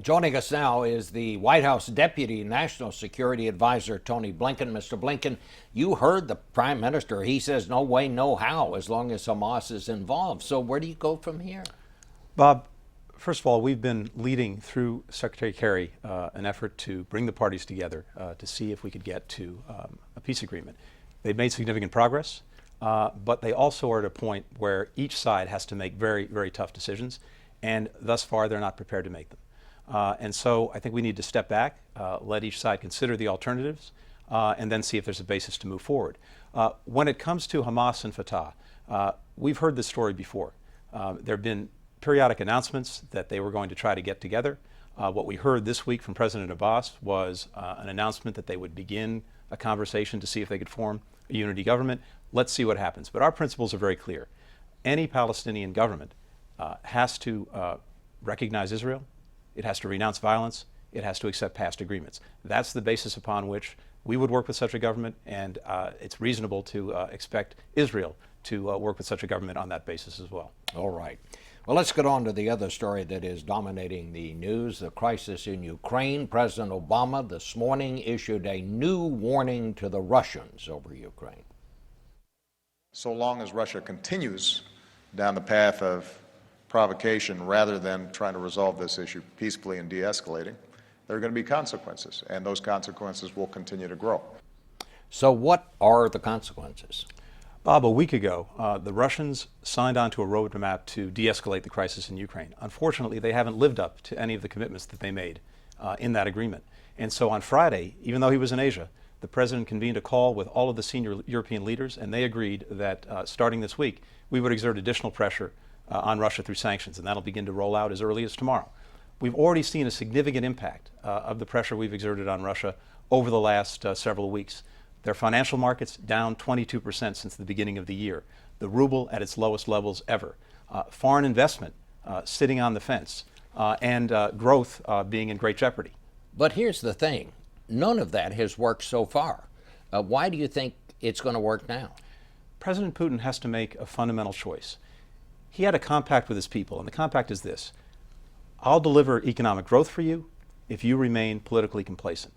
Joining us now is the White House Deputy National Security Advisor, Tony Blinken. Mr. Blinken, you heard the Prime Minister. He says no way, no how, as long as Hamas is involved. So where do you go from here? Bob, first of all, we've been leading through Secretary Kerry an effort to bring the parties together to see if we could get to a peace agreement. They've made significant progress, but they also are at a point where each side has to make very, very tough decisions, and thus far they're not prepared to make them. And so I think we need to step back, let each side consider the alternatives, and then see if there's a basis to move forward. When it comes to Hamas and Fatah, we've heard this story before. There have been periodic announcements that they were going to try to get together. What we heard this week from President Abbas was an announcement that they would begin a conversation to see if they could form a unity government. Let's see what happens. But our principles are very clear. Any Palestinian government has to recognize Israel. It has to renounce violence. It has to accept past agreements. That's the basis upon which we would work with such a government, and it's reasonable to expect Israel to work with such a government on that basis as well. All right. Well, let's get on to the other story that is dominating the news, the crisis in Ukraine. President Obama this morning issued a new warning to the Russians over Ukraine. So long as Russia continues down the path of provocation rather than trying to resolve this issue peacefully and de-escalating, there are going to be consequences, and those consequences will continue to grow. So what are the consequences? Bob, a week ago, the Russians signed on to a roadmap to de-escalate the crisis in Ukraine. Unfortunately, they haven't lived up to any of the commitments that they made in that agreement. And so on Friday, even though he was in Asia, the president convened a call with all of the senior European leaders, and they agreed that starting this week, we would exert additional pressure on Russia through sanctions, and that'll begin to roll out as early as tomorrow. We've already seen a significant impact of the pressure we've exerted on Russia over the last several weeks. Their financial markets down 22% since the beginning of the year. The ruble at its lowest levels ever. Foreign investment sitting on the fence, and growth being in great jeopardy. But here's the thing. None of that has worked so far. Why do you think it's going to work now? President Putin has to make a fundamental choice. He had a compact with his people, and the compact is this: I'll deliver economic growth for you if you remain politically complacent.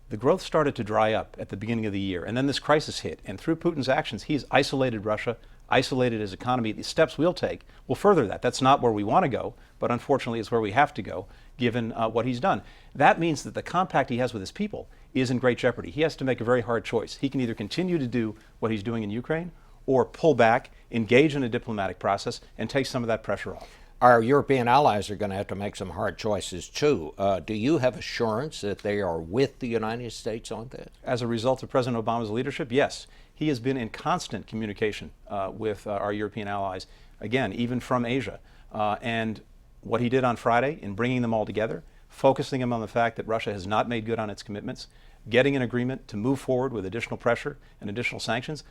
The growth started to dry up at the beginning of the year, and then this crisis hit, and through Putin's actions, he's isolated Russia, isolated his economy. The steps we'll take will further that. That's not where we want to go, but unfortunately it's where we have to go, given what he's done. That means that the compact he has with his people is in great jeopardy. He has to make a very hard choice. He can either continue to do what he's doing in Ukraine, or pull back, engage in a diplomatic process, and take some of that pressure off. Our European allies are going to have to make some hard choices too. Do you have assurance that they are with the United States on this? As a result of President Obama's leadership, yes. He has been in constant communication with our European allies, again, even from Asia. And what he did on Friday in bringing them all together, focusing them on the fact that Russia has not made good on its commitments, getting an agreement to move forward with additional pressure and additional sanctions,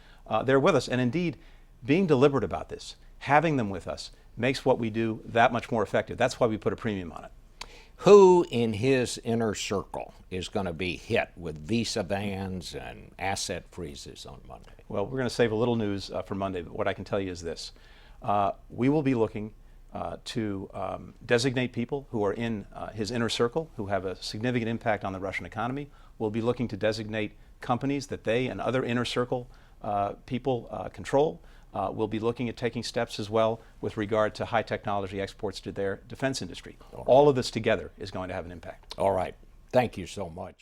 they're with us. And indeed, being deliberate about this, having them with us, makes what we do that much more effective. That's why we put a premium on it. Who in his inner circle is going to be hit with visa bans and asset freezes on Monday? Well, we're going to save a little news for Monday, but what I can tell you is this. We will be looking to designate people who are in his inner circle, who have a significant impact on the Russian economy. We'll be looking to designate companies that they and other inner circle people control. We'll be looking at taking steps as well with regard to high technology exports to their defense industry. All of this together is going to have an impact. All right. Thank you so much.